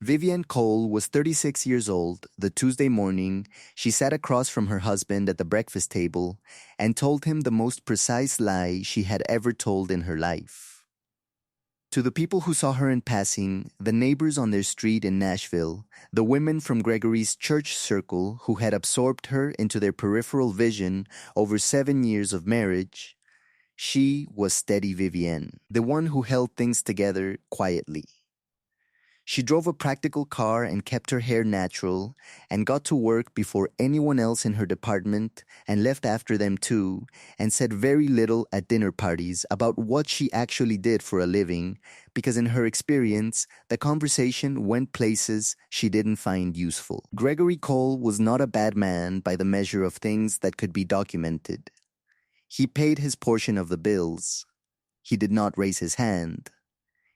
Vivienne Cole was 36 years old. The Tuesday morning, she sat across from her husband at the breakfast table and told him the most precise lie she had ever told in her life. To the people who saw her in passing, the neighbors on their street in Nashville, the women from Gregory's church circle who had absorbed her into their peripheral vision over 7 years of marriage, she was Steady Vivienne, the one who held things together quietly. She drove a practical car and kept her hair natural and got to work before anyone else in her department and left after them too, and said very little at dinner parties about what she actually did for a living because in her experience, the conversation went places she didn't find useful. Gregory Cole was not a bad man by the measure of things that could be documented. He paid his portion of the bills. He did not raise his hand.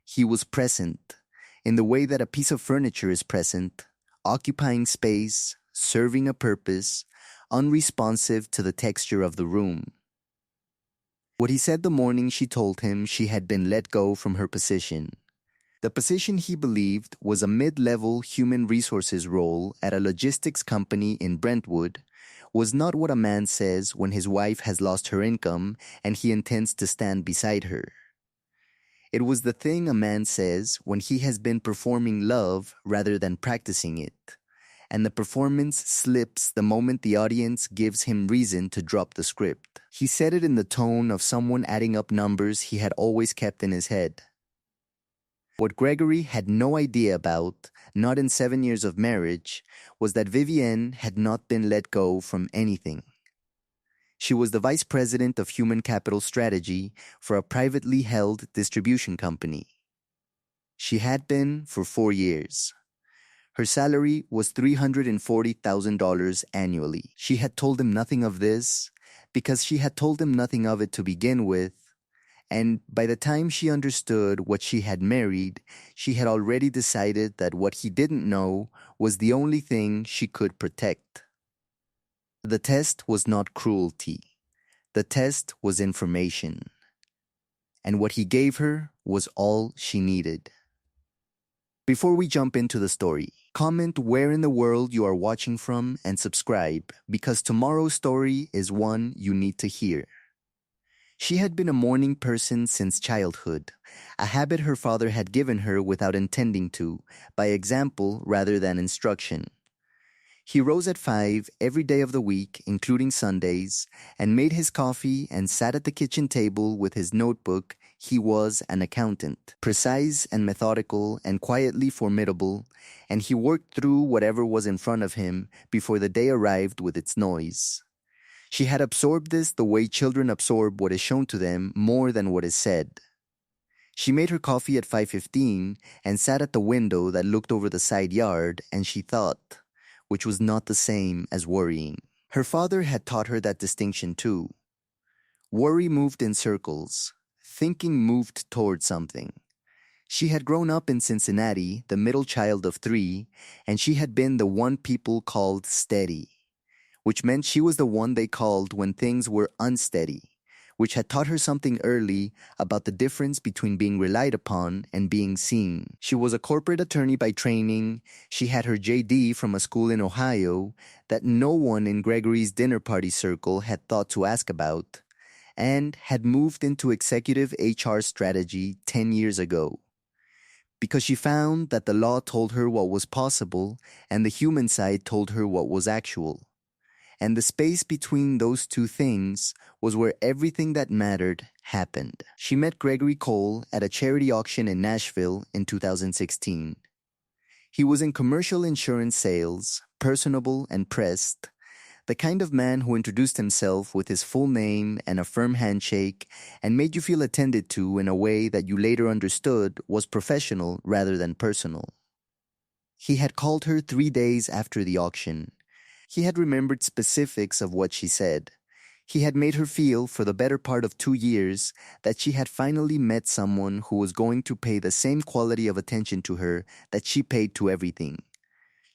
He was present, in the way that a piece of furniture is present, occupying space, serving a purpose, unresponsive to the texture of the room. What he said the morning she told him she had been let go from her position. The position he believed was a mid-level human resources role at a logistics company in Brentwood was not what a man says when his wife has lost her income and he intends to stand beside her. It was the thing a man says when he has been performing love rather than practicing it, and the performance slips the moment the audience gives him reason to drop the script. He said it in the tone of someone adding up numbers he had always kept in his head. What Gregory had no idea about, not in 7 years of marriage, was that Vivienne had not been let go from anything. She was the vice president of human capital strategy for a privately held distribution company. She had been for 4 years. Her salary was $340,000 annually. She had told him nothing of this because she had told him nothing of it to begin with, and by the time she understood what she had married, she had already decided that what he didn't know was the only thing she could protect. The test was not cruelty. The test was information. And what he gave her was all she needed. Before we jump into the story, comment where in the world you are watching from and subscribe because tomorrow's story is one you need to hear. She had been a morning person since childhood, a habit her father had given her without intending to, by example rather than instruction. He rose at 5 every day of the week, including Sundays, and made his coffee and sat at the kitchen table with his notebook. He was an accountant, precise and methodical and quietly formidable, and he worked through whatever was in front of him before the day arrived with its noise. She had absorbed this the way children absorb what is shown to them more than what is said. She made her coffee at 5:15 and sat at the window that looked over the side yard, and she thought, which was not the same as worrying. Her father had taught her that distinction too. Worry moved in circles. Thinking moved toward something. She had grown up in Cincinnati, the middle child of 3, and she had been the one people called steady, which meant she was the one they called when things were unsteady, which had taught her something early about the difference between being relied upon and being seen. She was a corporate attorney by training. She had her JD from a school in Ohio that no one in Gregory's dinner party circle had thought to ask about, and had moved into executive HR strategy 10 years ago. Because she found that the law told her what was possible and the human side told her what was actual. And the space between those two things was where everything that mattered happened. She met Gregory Cole at a charity auction in Nashville in 2016. He was in commercial insurance sales, personable and pressed, the kind of man who introduced himself with his full name and a firm handshake and made you feel attended to in a way that you later understood was professional rather than personal. He had called her 3 days after the auction. He had remembered specifics of what she said. He had made her feel for the better part of 2 years that she had finally met someone who was going to pay the same quality of attention to her that she paid to everything.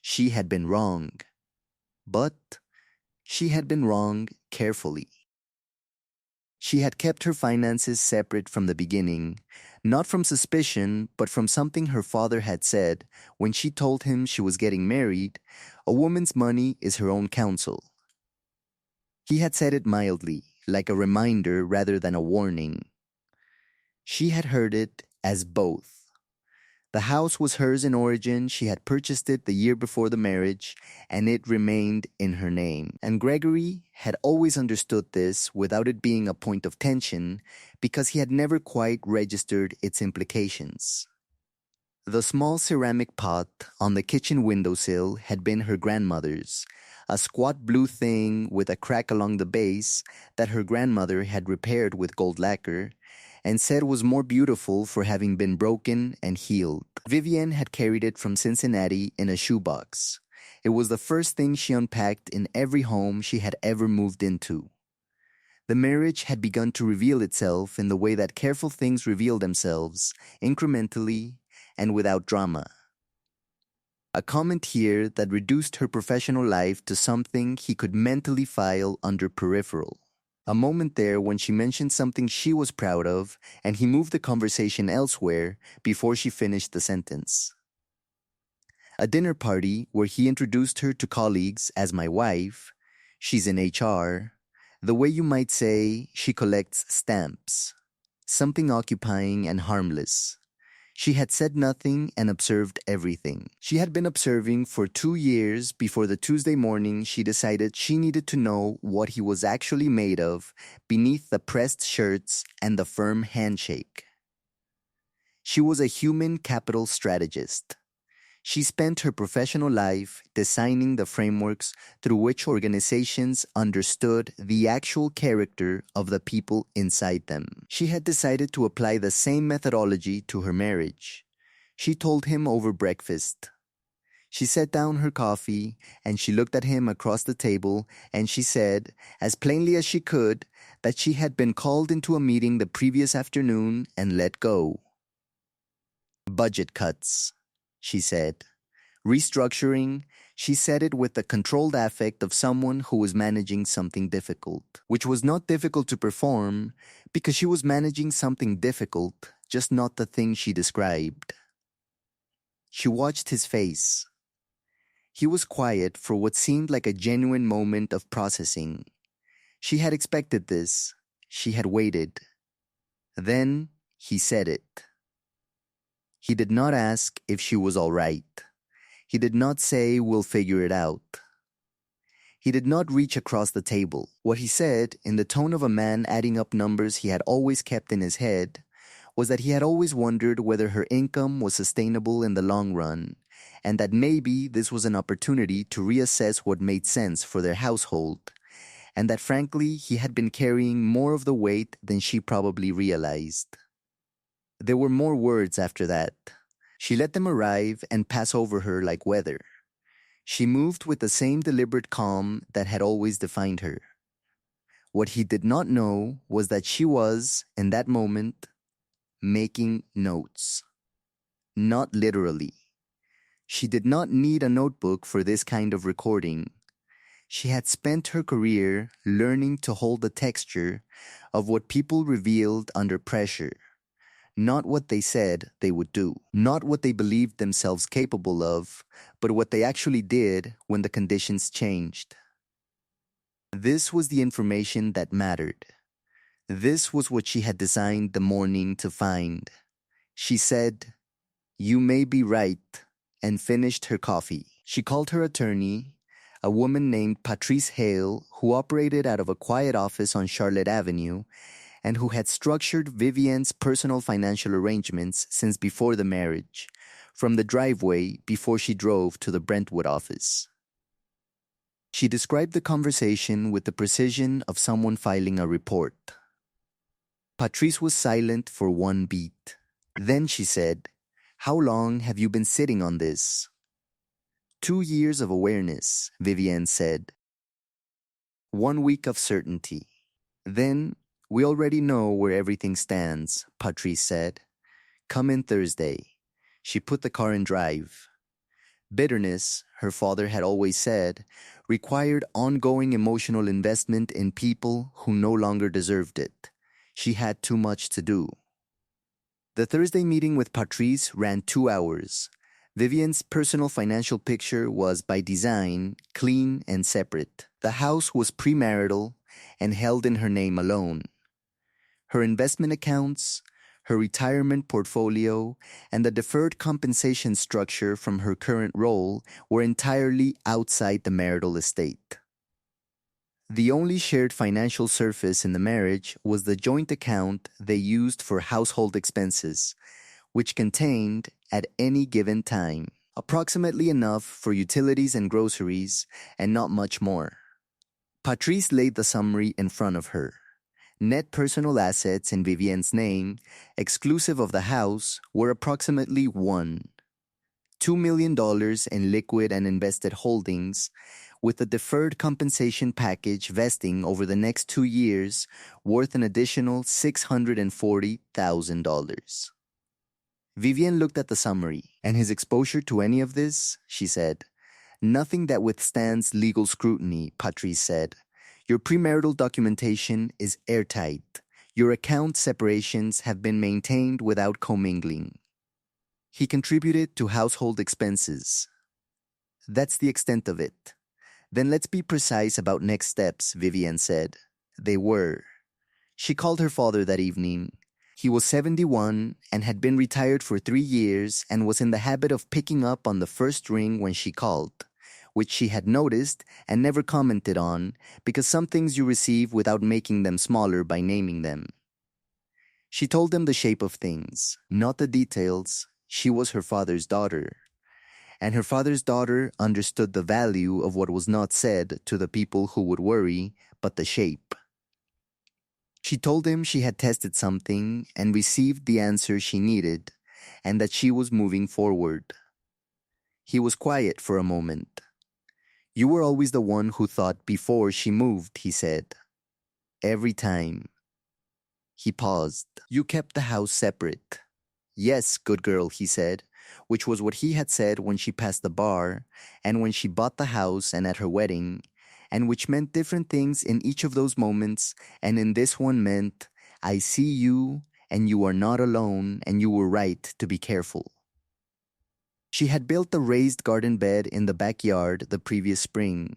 She had been wrong. But she had been wrong carefully. She had kept her finances separate from the beginning, not from suspicion, but from something her father had said when she told him she was getting married. A woman's money is her own counsel. He had said it mildly, like a reminder rather than a warning. She had heard it as both. The house was hers in origin, she had purchased it the year before the marriage, and it remained in her name. And Gregory had always understood this without it being a point of tension, because he had never quite registered its implications. The small ceramic pot on the kitchen windowsill had been her grandmother's, a squat blue thing with a crack along the base that her grandmother had repaired with gold lacquer, and said was more beautiful for having been broken and healed. Vivienne had carried it from Cincinnati in a shoebox. It was the first thing she unpacked in every home she had ever moved into. The marriage had begun to reveal itself in the way that careful things reveal themselves, incrementally and without drama. A comment here that reduced her professional life to something he could mentally file under peripheral. A moment there when she mentioned something she was proud of, and he moved the conversation elsewhere before she finished the sentence. A dinner party where he introduced her to colleagues as my wife. She's in HR. The way you might say she collects stamps. Something occupying and harmless. She had said nothing and observed everything. She had been observing for 2 years before the Tuesday morning she decided she needed to know what he was actually made of beneath the pressed shirts and the firm handshake. She was a human capital strategist. She spent her professional life designing the frameworks through which organizations understood the actual character of the people inside them. She had decided to apply the same methodology to her marriage. She told him over breakfast. She set down her coffee and she looked at him across the table and she said, as plainly as she could, that she had been called into a meeting the previous afternoon and let go. Budget cuts, she said. Restructuring, she said it with the controlled affect of someone who was managing something difficult, which was not difficult to perform because she was managing something difficult, just not the thing she described. She watched his face. He was quiet for what seemed like a genuine moment of processing. She had expected this. She had waited. Then he said it. He did not ask if she was all right. He did not say, we'll figure it out. He did not reach across the table. What he said, in the tone of a man adding up numbers he had always kept in his head, was that he had always wondered whether her income was sustainable in the long run, and that maybe this was an opportunity to reassess what made sense for their household, and that frankly he had been carrying more of the weight than she probably realized. There were more words after that. She let them arrive and pass over her like weather. She moved with the same deliberate calm that had always defined her. What he did not know was that she was, in that moment, making notes. Not literally. She did not need a notebook for this kind of recording. She had spent her career learning to hold the texture of what people revealed under pressure. Not what they said they would do, not what they believed themselves capable of, but what they actually did when the conditions changed. This was the information that mattered. This was what she had designed the morning to find. She said, "You may be right," and finished her coffee. She called her attorney, a woman named Patrice Hale, who operated out of a quiet office on Charlotte Avenue, and who had structured Vivienne's personal financial arrangements since before the marriage, from the driveway before she drove to the Brentwood office. She described the conversation with the precision of someone filing a report. Patrice was silent for one beat. Then she said, "How long have you been sitting on this?" 2 years of awareness, Vivienne said. 1 week of certainty. Then, "We already know where everything stands," Patrice said. "Come in Thursday." She put the car in drive. Bitterness, her father had always said, required ongoing emotional investment in people who no longer deserved it. She had too much to do. The Thursday meeting with Patrice ran 2 hours. Vivian's personal financial picture was, by design, clean and separate. The house was premarital and held in her name alone. Her investment accounts, her retirement portfolio, and the deferred compensation structure from her current role were entirely outside the marital estate. The only shared financial surface in the marriage was the joint account they used for household expenses, which contained, at any given time, approximately enough for utilities and groceries, and not much more. Patrice laid the summary in front of her. Net personal assets in Vivian's name, exclusive of the house, were approximately $2 million in liquid and invested holdings, with a deferred compensation package vesting over the next 2 years worth an additional $640,000. Vivian looked at the summary. "And his exposure to any of this?" she said. "Nothing that withstands legal scrutiny," Patrice said. "Your premarital documentation is airtight. Your account separations have been maintained without commingling. He contributed to household expenses. That's the extent of it." "Then let's be precise about next steps," Vivian said. They were. She called her father that evening. He was 71 and had been retired for 3 years and was in the habit of picking up on the first ring when she called, which she had noticed and never commented on because some things you receive without making them smaller by naming them. She told them the shape of things, not the details. She was her father's daughter. And her father's daughter understood the value of what was not said to the people who would worry, but the shape. She told him she had tested something and received the answer she needed, and that she was moving forward. He was quiet for a moment. "You were always the one who thought before she moved," he said. "Every time." He paused. "You kept the house separate." "Yes, good girl," he said, which was what he had said when she passed the bar, and when she bought the house and at her wedding, and which meant different things in each of those moments, and in this one meant, "I see you, and you are not alone, and you were right to be careful." She had built a raised garden bed in the backyard the previous spring,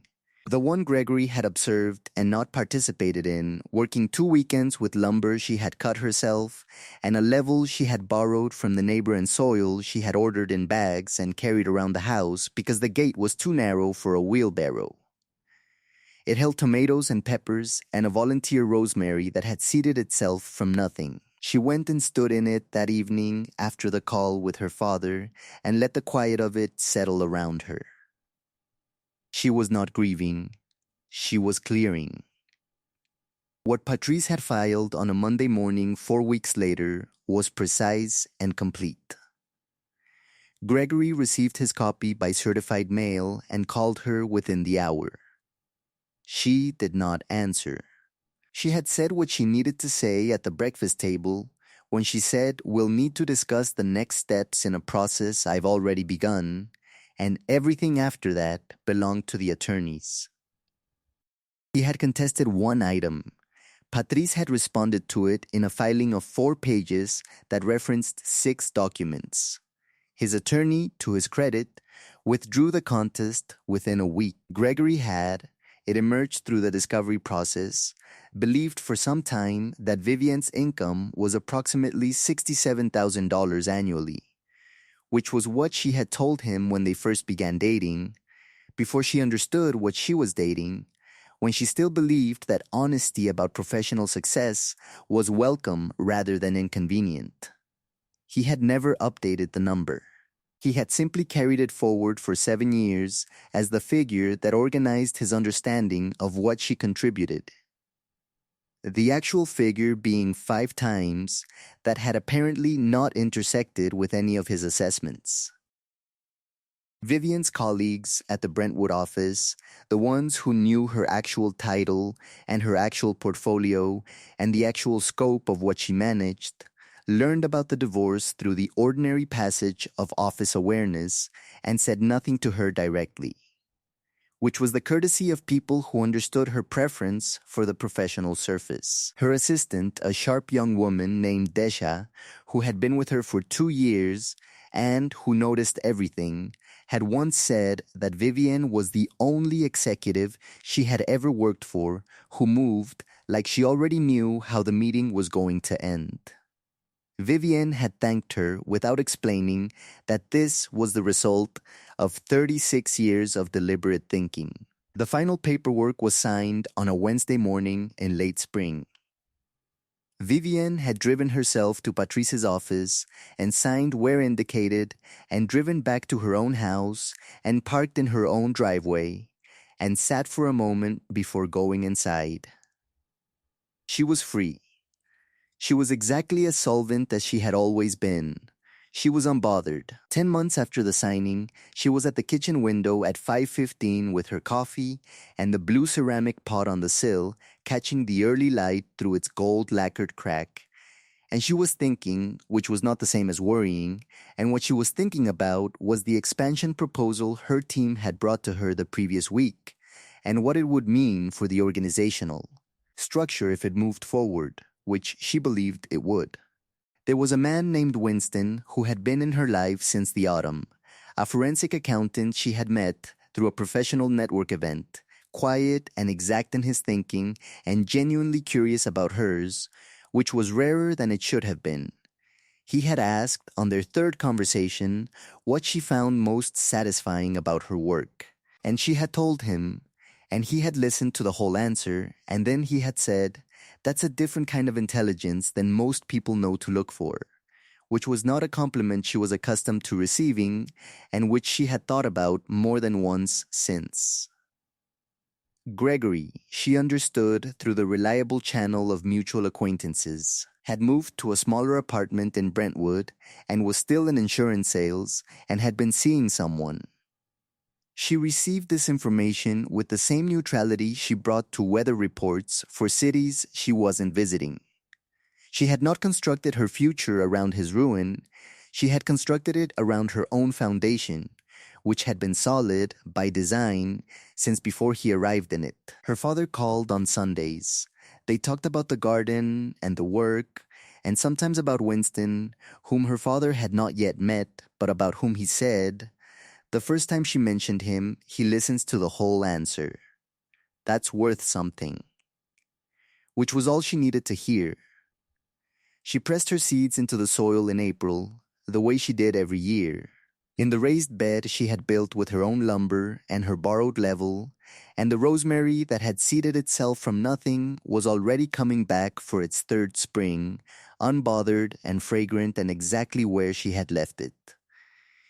the one Gregory had observed and not participated in, working 2 weekends with lumber she had cut herself and a level she had borrowed from the neighbor and soil she had ordered in bags and carried around the house because the gate was too narrow for a wheelbarrow. It held tomatoes and peppers and a volunteer rosemary that had seeded itself from nothing. She went and stood in it that evening after the call with her father and let the quiet of it settle around her. She was not grieving. She was clearing. What Patrice had filed on a Monday morning 4 weeks later was precise and complete. Gregory received his copy by certified mail and called her within the hour. She did not answer. She had said what she needed to say at the breakfast table when she said, "We'll need to discuss the next steps in a process I've already begun, and everything after that belonged to the attorneys." He had contested one item. Patrice had responded to it in a filing of 4 pages that referenced 6 documents. His attorney, to his credit, withdrew the contest within a week. Gregory had, it emerged through the discovery process, believed for some time that Vivian's income was approximately $67,000 annually, which was what she had told him when they first began dating, before she understood what she was dating, when she still believed that honesty about professional success was welcome rather than inconvenient. He had never updated the number. He had simply carried it forward for 7 years as the figure that organized his understanding of what she contributed. The actual figure being 5 times that had apparently not intersected with any of his assessments. Vivian's colleagues at the Brentwood office, the ones who knew her actual title and her actual portfolio and the actual scope of what she managed, learned about the divorce through the ordinary passage of office awareness and said nothing to her directly, which was the courtesy of people who understood her preference for the professional surface. Her assistant, a sharp young woman named Desha, who had been with her for 2 years and who noticed everything, had once said that Vivienne was the only executive she had ever worked for who moved like she already knew how the meeting was going to end. Vivienne had thanked her without explaining that this was the result of 36 years of deliberate thinking. The final paperwork was signed on a Wednesday morning in late spring. Vivienne had driven herself to Patrice's office and signed where indicated and driven back to her own house and parked in her own driveway and sat for a moment before going inside. She was free. She was exactly as solvent as she had always been. She was unbothered. 10 months after the signing, she was at the kitchen window at 5:15 with her coffee and the blue ceramic pot on the sill catching the early light through its gold lacquered crack. And she was thinking, which was not the same as worrying, and what she was thinking about was the expansion proposal her team had brought to her the previous week, and what it would mean for the organizational structure if it moved forward, which she believed it would. There was a man named Winston who had been in her life since the autumn, a forensic accountant she had met through a professional network event, quiet and exact in his thinking and genuinely curious about hers, which was rarer than it should have been. He had asked on their third conversation what she found most satisfying about her work, and she had told him, and he had listened to the whole answer, and then he had said, "That's a different kind of intelligence than most people know to look for," which was not a compliment she was accustomed to receiving and which she had thought about more than once since. Gregory, she understood through the reliable channel of mutual acquaintances, had moved to a smaller apartment in Brentwood and was still in insurance sales and had been seeing someone. She received this information with the same neutrality she brought to weather reports for cities she wasn't visiting. She had not constructed her future around his ruin, she had constructed it around her own foundation, which had been solid, by design, since before he arrived in it. Her father called on Sundays. They talked about the garden and the work, and sometimes about Winston, whom her father had not yet met, but about whom he said, the first time she mentioned him, he listens to the whole answer. That's worth something. Which was all she needed to hear. She pressed her seeds into the soil in April, the way she did every year. In the raised bed she had built with her own lumber and her borrowed level, and the rosemary that had seeded itself from nothing was already coming back for its third spring, unbothered and fragrant and exactly where she had left it.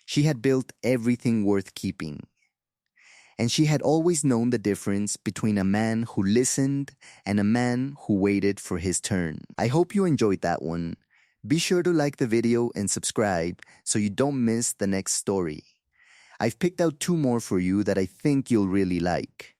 She had built everything worth keeping. And she had always known the difference between a man who listened and a man who waited for his turn. I hope you enjoyed that one. Be sure to like the video and subscribe so you don't miss the next story. I've picked out 2 more for you that I think you'll really like.